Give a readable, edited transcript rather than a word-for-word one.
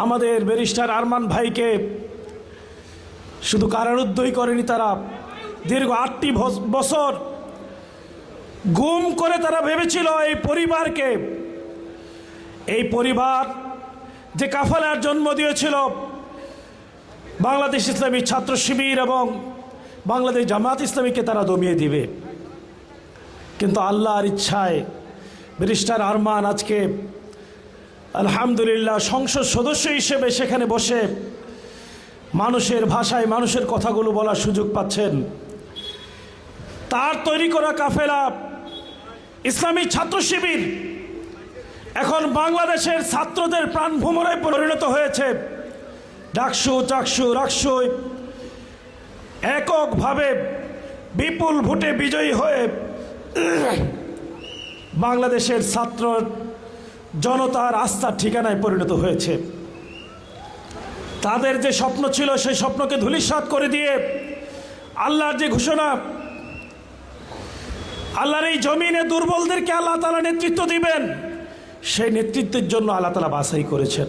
আমাদের ব্যারিস্টার আরমান ভাইকে শুধু কারারুদ্ধই করেনি, তারা দীর্ঘ 8টি বছর গুম করে তারা ভেবেছিল এই পরিবার যে কাফেলার জন্ম দিয়েছিল বাংলাদেশ ইসলামী ছাত্র শিবির এবং বাংলাদেশ জামাত ইসলামীকে তারা দমিয়ে দিবে। কিন্তু আল্লাহর ইচ্ছায় ব্যারিস্টার আরমান আজকে আলহামদুলিল্লাহ সংসদ সদস্য হিসেবে সেখানে বসে মানুষের ভাষায় মানুষের কথাগুলো বলার সুযোগ পাচ্ছেন। তার তৈরি করা কাফেলা ইসলামী ছাত্র শিবির এখন বাংলাদেশের ছাত্রদের প্রাণভ্রমরায় পরিণত হয়েছে। ডাকসু চাকসু রাকসুই এককভাবে বিপুল ভোটে বিজয়ী হয়ে বাংলাদেশের ছাত্র জনতার আস্থার ঠিকানায় পরিণত হয়েছে। তাদের যে স্বপ্ন ছিল সেই স্বপ্নকে ধূলিসাৎ করে দিয়ে আল্লাহর যে ঘোষণা, আল্লাহর এই জমিনে দুর্বলদেরকে আল্লাহ তাআলা নেতৃত্ব দিবেন, সেই নেতৃত্বের জন্য আল্লাহ তাআলা বাছাই করেছেন।